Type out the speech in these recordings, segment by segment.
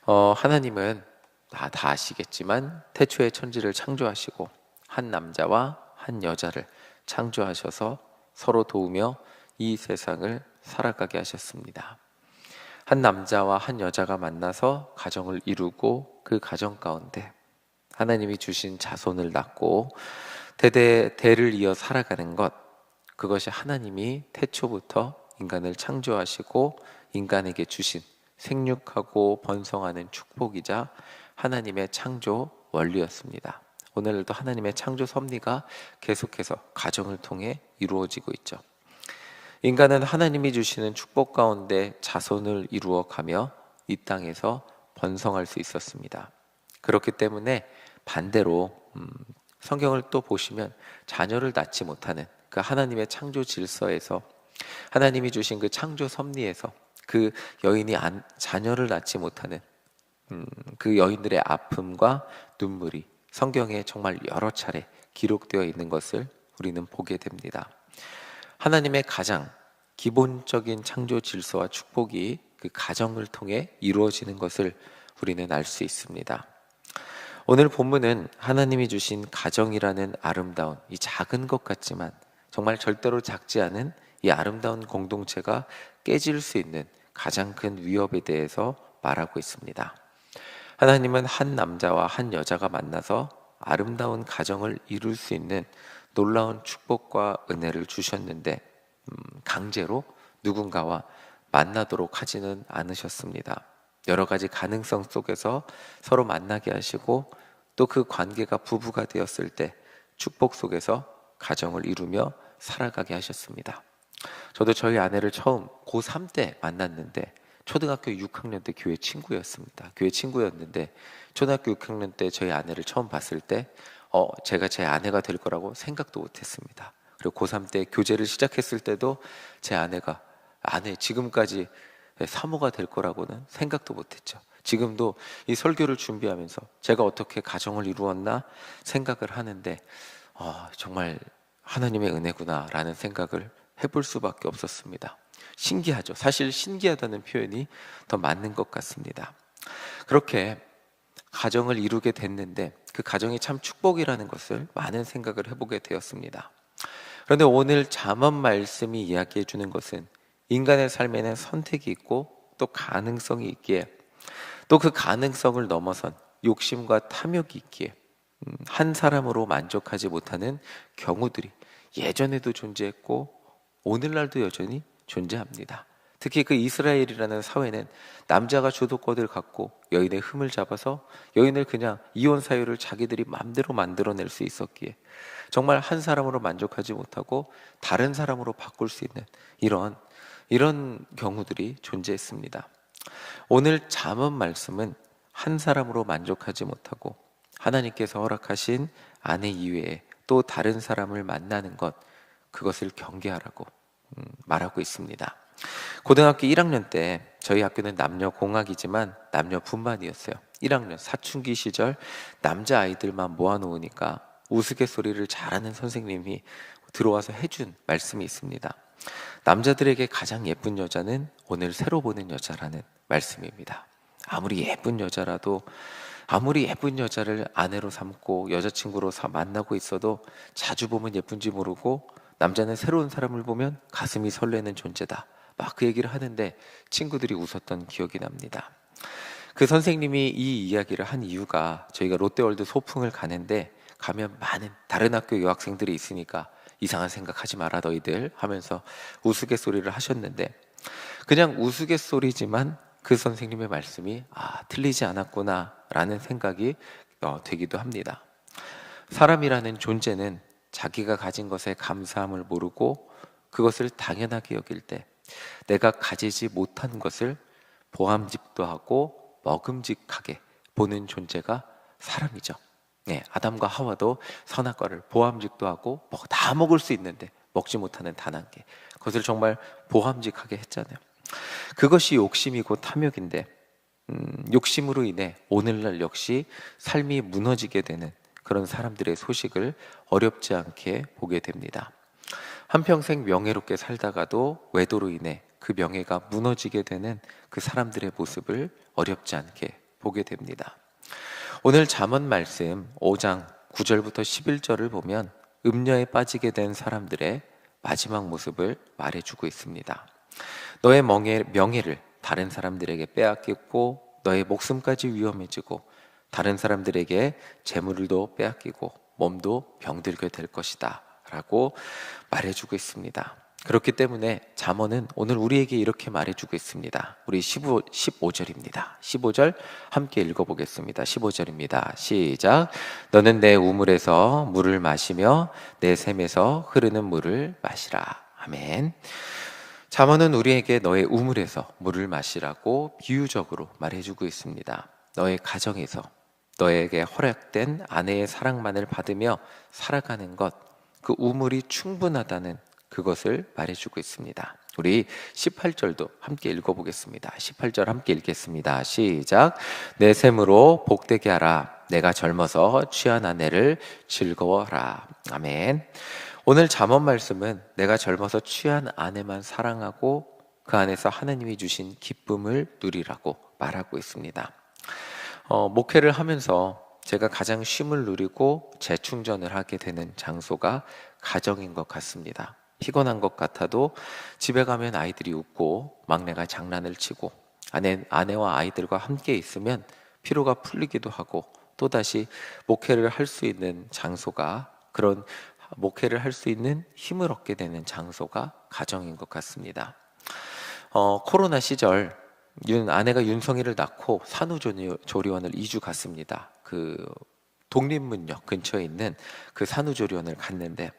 하나님은 다 아시겠지만 태초에 천지를 창조하시고 한 남자와 한 여자를 창조하셔서 서로 도우며 이 세상을 살아가게 하셨습니다. 한 남자와 한 여자가 만나서 가정을 이루고 그 가정 가운데 하나님이 주신 자손을 낳고 대를 이어 살아가는 것, 그것이 하나님이 태초부터 인간을 창조하시고 인간에게 주신 생육하고 번성하는 축복이자 하나님의 창조 원리였습니다. 오늘도 하나님의 창조 섭리가 계속해서 가정을 통해 이루어지고 있죠. 인간은 하나님이 주시는 축복 가운데 자손을 이루어가며 이 땅에서 번성할 수 있었습니다. 그렇기 때문에 반대로 성경을 또 보시면 자녀를 낳지 못하는 그 하나님의 창조 질서에서, 하나님이 주신 그 창조 섭리에서 그 여인이 자녀를 낳지 못하는 그 여인들의 아픔과 눈물이 성경에 정말 여러 차례 기록되어 있는 것을 우리는 보게 됩니다. 하나님의 가장 기본적인 창조 질서와 축복이 그 가정을 통해 이루어지는 것을 우리는 알 수 있습니다. 오늘 본문은 하나님이 주신 가정이라는 아름다운, 이 작은 것 같지만 정말 절대로 작지 않은 이 아름다운 공동체가 깨질 수 있는 가장 큰 위협에 대해서 말하고 있습니다. 하나님은 한 남자와 한 여자가 만나서 아름다운 가정을 이룰 수 있는 놀라운 축복과 은혜를 주셨는데 강제로 누군가와 만나도록 하지는 않으셨습니다. 여러 가지 가능성 속에서 서로 만나게 하시고 또 그 관계가 부부가 되었을 때 축복 속에서 가정을 이루며 살아가게 하셨습니다. 저도 저희 아내를 처음 고3 때 만났는데 초등학교 6학년 때 교회 친구였습니다. 교회 친구였는데 초등학교 6학년 때 저희 아내를 처음 봤을 때 제가 제 아내가 될 거라고 생각도 못했습니다. 그리고 고3 때 교제를 시작했을 때도 제 아내가 지금까지 사모가 될 거라고는 생각도 못했죠. 지금도 이 설교를 준비하면서 제가 어떻게 가정을 이루었나 생각을 하는데 정말 하나님의 은혜구나라는 생각을 해볼 수밖에 없었습니다. 신기하죠. 사실 신기하다는 표현이 더 맞는 것 같습니다. 그렇게 가정을 이루게 됐는데 그 가정이 참 축복이라는 것을 많은 생각을 해보게 되었습니다. 그런데 오늘 잠언 말씀이 이야기해 주는 것은 인간의 삶에는 선택이 있고 또 가능성이 있기에, 또 그 가능성을 넘어선 욕심과 탐욕이 있기에 한 사람으로 만족하지 못하는 경우들이 예전에도 존재했고 오늘날도 여전히 존재합니다. 특히 그 이스라엘이라는 사회는 남자가 주도권을 갖고 여인의 흠을 잡아서 여인을 그냥 이혼 사유를 자기들이 마음대로 만들어낼 수 있었기에 정말 한 사람으로 만족하지 못하고 다른 사람으로 바꿀 수 있는 이런 경우들이 존재했습니다. 오늘 잠언 말씀은 한 사람으로 만족하지 못하고 하나님께서 허락하신 아내 이외에 또 다른 사람을 만나는 것, 그것을 경계하라고 말하고 있습니다. 고등학교 1학년 때 저희 학교는 남녀 공학이지만 남녀 분반이었어요. 1학년 사춘기 시절 남자 아이들만 모아놓으니까 우스갯소리를 잘하는 선생님이 들어와서 해준 말씀이 있습니다. 남자들에게 가장 예쁜 여자는 오늘 새로 보는 여자라는 말씀입니다. 아무리 예쁜 여자라도, 아무리 예쁜 여자를 아내로 삼고 여자친구로 만나고 있어도 자주 보면 예쁜지 모르고 남자는 새로운 사람을 보면 가슴이 설레는 존재다, 막 그 얘기를 하는데 친구들이 웃었던 기억이 납니다. 그 선생님이 이 이야기를 한 이유가, 저희가 롯데월드 소풍을 가는데 가면 많은 다른 학교 여학생들이 있으니까 이상한 생각하지 마라 너희들 하면서 우스갯소리를 하셨는데, 그냥 우스갯소리지만 그 선생님의 말씀이 틀리지 않았구나 라는 생각이 되기도 합니다. 사람이라는 존재는 자기가 가진 것에 감사함을 모르고 그것을 당연하게 여길 때 내가 가지지 못한 것을 보암직도 하고 먹음직하게 보는 존재가 사람이죠. 아담과 하와도 선악과를 보암직도 하고 다 먹을 수 있는데 먹지 못하는 단 한 개, 그것을 정말 보암직하게 했잖아요. 그것이 욕심이고 탐욕인데 욕심으로 인해 오늘날 역시 삶이 무너지게 되는 그런 사람들의 소식을 어렵지 않게 보게 됩니다. 한평생 명예롭게 살다가도 외도로 인해 그 명예가 무너지게 되는 그 사람들의 모습을 어렵지 않게 보게 됩니다. 오늘 잠언 말씀 5장 9절부터 11절을 보면 음녀에 빠지게 된 사람들의 마지막 모습을 말해주고 있습니다. 너의 명예를 다른 사람들에게 빼앗겼고 너의 목숨까지 위험해지고 다른 사람들에게 재물도 빼앗기고 몸도 병들게 될 것이다 라고 말해주고 있습니다. 그렇기 때문에 잠언은 오늘 우리에게 이렇게 말해주고 있습니다. 우리 15절입니다. 15절 함께 읽어보겠습니다. 15절입니다. 시작. 너는 내 우물에서 물을 마시며 내 샘에서 흐르는 물을 마시라. 아멘. 잠언은 우리에게 너의 우물에서 물을 마시라고 비유적으로 말해주고 있습니다. 너의 가정에서 너에게 허락된 아내의 사랑만을 받으며 살아가는 것, 그 우물이 충분하다는 그것을 말해주고 있습니다. 우리 18절도 함께 읽어보겠습니다. 18절 함께 읽겠습니다. 시작. 내 샘으로 복되게 하라. 내가 젊어서 취한 아내를 즐거워하라. 아멘. 오늘 잠언 말씀은 내가 젊어서 취한 아내만 사랑하고 그 안에서 하나님이 주신 기쁨을 누리라고 말하고 있습니다. 목회를 하면서 제가 가장 쉼을 누리고 재충전을 하게 되는 장소가 가정인 것 같습니다. 피곤한 것 같아도 집에 가면 아이들이 웃고 막내가 장난을 치고 아내와 아이들과 함께 있으면 피로가 풀리기도 하고 또다시 목회를 할 수 있는 장소가, 그런 목회를 할 수 있는 힘을 얻게 되는 장소가 가정인 것 같습니다. 코로나 시절 아내가 윤성이를 낳고 산후조리원을 2주 갔습니다. 그 독립문역 근처에 있는 그 산후조리원을 갔는데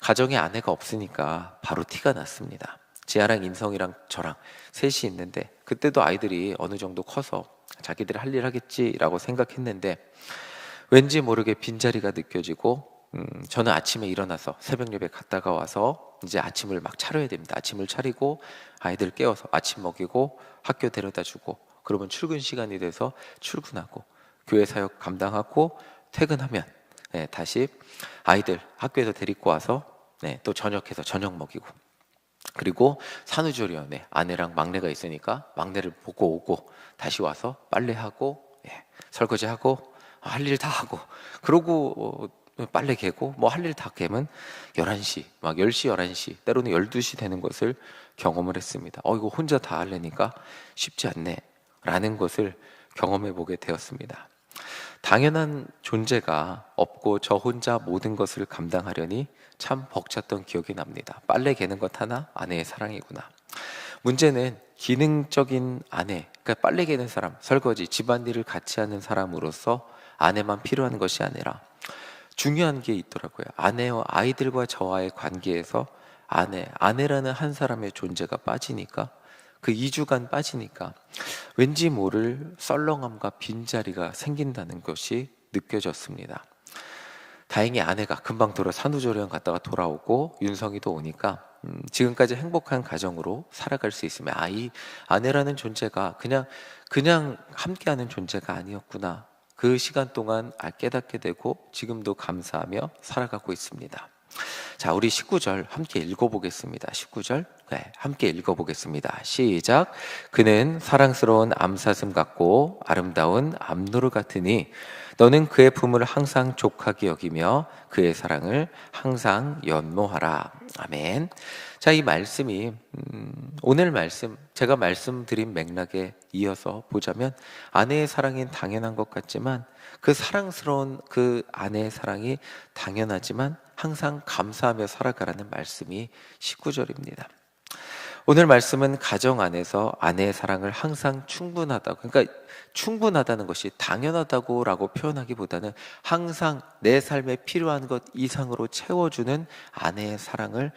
가정에 아내가 없으니까 바로 티가 났습니다. 지아랑 인성이랑 저랑 셋이 있는데 그때도 아이들이 어느 정도 커서 자기들이 할 일 하겠지라고 생각했는데 왠지 모르게 빈자리가 느껴지고 저는 아침에 일어나서 새벽 예배 갔다가 와서 이제 아침을 막 차려야 됩니다. 아침을 차리고 아이들 깨워서 아침 먹이고 학교 데려다 주고 그러면 출근 시간이 돼서 출근하고 교회 사역 감당하고 퇴근하면 다시 아이들 학교에서 데리고 와서 또 저녁해서 저녁 먹이고, 그리고 산후조리원에 아내랑 막내가 있으니까 막내를 보고 오고 다시 와서 빨래하고 설거지하고 할 일 다 하고, 그러고 빨래 개고 뭐 할 일 다 개면 11시, 막 10시, 11시, 때로는 12시 되는 것을 경험을 했습니다. 이거 혼자 다 하려니까 쉽지 않네 라는 것을 경험해 보게 되었습니다. 당연한 존재가 없고 저 혼자 모든 것을 감당하려니 참 벅찼던 기억이 납니다. 빨래 개는 것 하나 아내의 사랑이구나. 문제는 기능적인 아내, 그러니까 빨래 개는 사람, 설거지, 집안일을 같이 하는 사람으로서 아내만 필요한 것이 아니라 중요한 게 있더라고요. 아내와 아이들과 저와의 관계에서 아내라는 한 사람의 존재가 빠지니까, 그 2주간 빠지니까 왠지 모를 썰렁함과 빈자리가 생긴다는 것이 느껴졌습니다. 다행히 아내가 금방 산후조리원 갔다가 돌아오고 윤성이도 오니까 지금까지 행복한 가정으로 살아갈 수 있으면 아내라는 존재가 그냥 함께하는 존재가 아니었구나, 그 시간 동안 깨닫게 되고 지금도 감사하며 살아가고 있습니다. 자, 우리 19절 함께 읽어보겠습니다. 19절 함께 읽어보겠습니다. 시작. 그는 사랑스러운 암사슴 같고 아름다운 암노루 같으니 너는 그의 품을 항상 족하게 여기며 그의 사랑을 항상 연모하라. 아멘. 자, 이 말씀이 오늘 말씀, 제가 말씀드린 맥락에 이어서 보자면 아내의 사랑이 당연한 것 같지만 그 사랑스러운 그 아내의 사랑이 당연하지만 항상 감사하며 살아가라는 말씀이 19절입니다. 오늘 말씀은 가정 안에서 아내의 사랑을 항상 충분하다고, 그러니까 충분하다는 것이 당연하다고 라고 표현하기보다는 항상 내 삶에 필요한 것 이상으로 채워주는 아내의 사랑을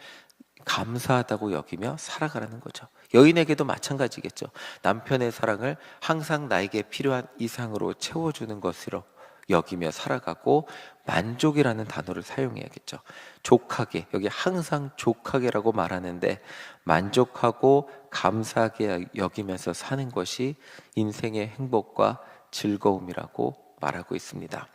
감사하다고 여기며 살아가라는 거죠. 여인에게도 마찬가지겠죠. 남편의 사랑을 항상 나에게 필요한 이상으로 채워주는 것으로 여기며 살아가고 만족이라는 단어를 사용해야겠죠. 족하게, 여기 항상 족하게라고 말하는데 만족하고 감사하게 여기면서 사는 것이 인생의 행복과 즐거움이라고 말하고 있습니다.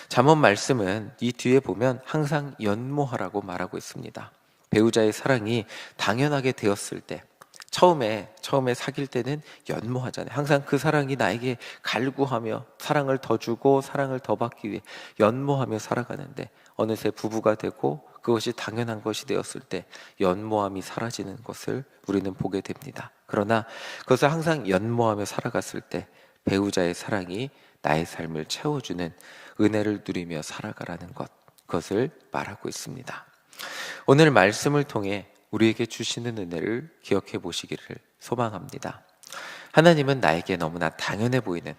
잠언 말씀은 이 뒤에 보면 항상 연모하라고 말하고 있습니다. 배우자의 사랑이 당연하게 되었을 때, 처음에 사귈 때는 연모하잖아요. 항상 그 사랑이 나에게 갈구하며 사랑을 더 주고 사랑을 더 받기 위해 연모하며 살아가는데, 어느새 부부가 되고 그것이 당연한 것이 되었을 때 연모함이 사라지는 것을 우리는 보게 됩니다. 그러나 그것을 항상 연모하며 살아갔을 때 배우자의 사랑이 나의 삶을 채워주는 은혜를 누리며 살아가라는 것, 그것을 말하고 있습니다. 오늘 말씀을 통해 우리에게 주시는 은혜를 기억해 보시기를 소망합니다. 하나님은 나에게 너무나 당연해 보이는,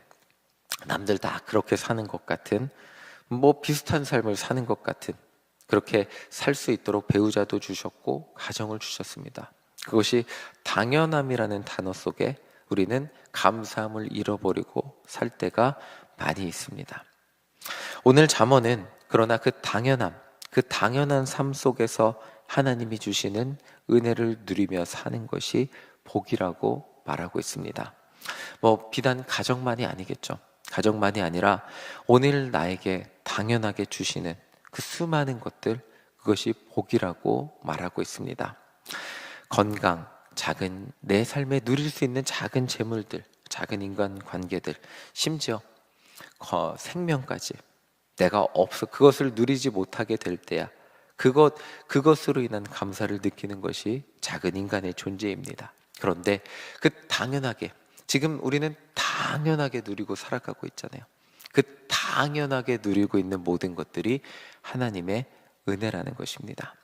남들 다 그렇게 사는 것 같은, 비슷한 삶을 사는 것 같은, 그렇게 살 수 있도록 배우자도 주셨고 가정을 주셨습니다. 그것이 당연함이라는 단어 속에 우리는 감사함을 잃어버리고 살 때가 많이 있습니다. 오늘 잠언은 그러나 그 당연한 삶 속에서 하나님이 주시는 은혜를 누리며 사는 것이 복이라고 말하고 있습니다. 비단 가정만이 아니겠죠. 가정만이 아니라 오늘 나에게 당연하게 주시는 그 수많은 것들, 그것이 복이라고 말하고 있습니다. 건강, 작은 내 삶에 누릴 수 있는 작은 재물들, 작은 인간 관계들, 심지어 생명까지 내가 그것을 누리지 못하게 될 때야 그것으로 인한 감사를 느끼는 것이 작은 인간의 존재입니다. 그런데 그 당연하게, 지금 우리는 당연하게 누리고 살아가고 있잖아요. 그 당연하게 누리고 있는 모든 것들이 하나님의 은혜라는 것입니다.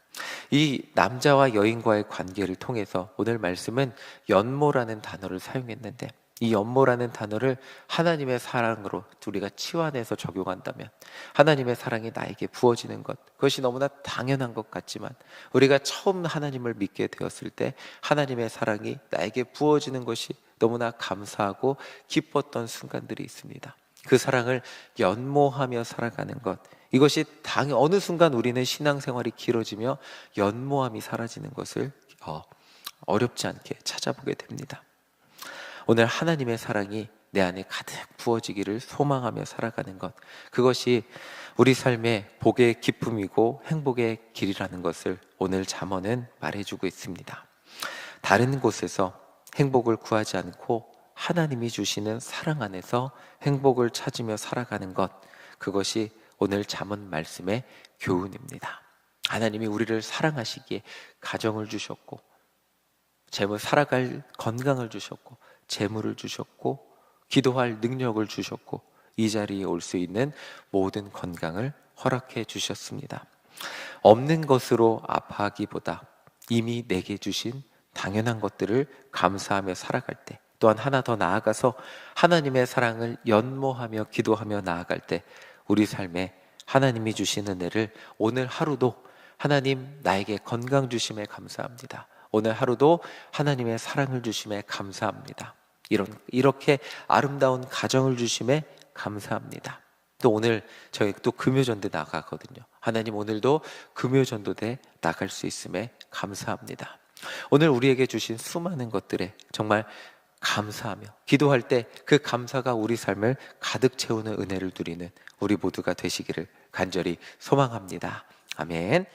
이 남자와 여인과의 관계를 통해서 오늘 말씀은 연모라는 단어를 사용했는데, 이 연모라는 단어를 하나님의 사랑으로 우리가 치환해서 적용한다면, 하나님의 사랑이 나에게 부어지는 것, 그것이 너무나 당연한 것 같지만 우리가 처음 하나님을 믿게 되었을 때 하나님의 사랑이 나에게 부어지는 것이 너무나 감사하고 기뻤던 순간들이 있습니다. 그 사랑을 연모하며 살아가는 것, 이것이 어느 순간 우리는 신앙생활이 길어지며 연모함이 사라지는 것을 어렵지 않게 찾아보게 됩니다. 오늘 하나님의 사랑이 내 안에 가득 부어지기를 소망하며 살아가는 것, 그것이 우리 삶의 복의 기쁨이고 행복의 길이라는 것을 오늘 잠언은 말해주고 있습니다. 다른 곳에서 행복을 구하지 않고 하나님이 주시는 사랑 안에서 행복을 찾으며 살아가는 것, 그것이 오늘 잠언 말씀의 교훈입니다. 하나님이 우리를 사랑하시기에 가정을 주셨고, 살아갈 건강을 주셨고, 재물을 주셨고, 기도할 능력을 주셨고, 이 자리에 올 수 있는 모든 건강을 허락해 주셨습니다. 없는 것으로 아파하기보다 이미 내게 주신 당연한 것들을 감사하며 살아갈 때, 또한 하나 더 나아가서 하나님의 사랑을 연모하며 기도하며 나아갈 때 우리 삶에 하나님이 주신 은혜를 오늘 하루도, 하나님 나에게 건강 주심에 감사합니다, 오늘 하루도 하나님의 사랑을 주심에 감사합니다, 이렇게 아름다운 가정을 주심에 감사합니다. 또 오늘 저희 또 금요전대 나가거든요. 하나님 오늘도 금요전도대 나갈 수 있음에 감사합니다. 오늘 우리에게 주신 수많은 것들에 정말 감사하며 기도할 때 그 감사가 우리 삶을 가득 채우는 은혜를 누리는 우리 모두가 되시기를 간절히 소망합니다. 아멘.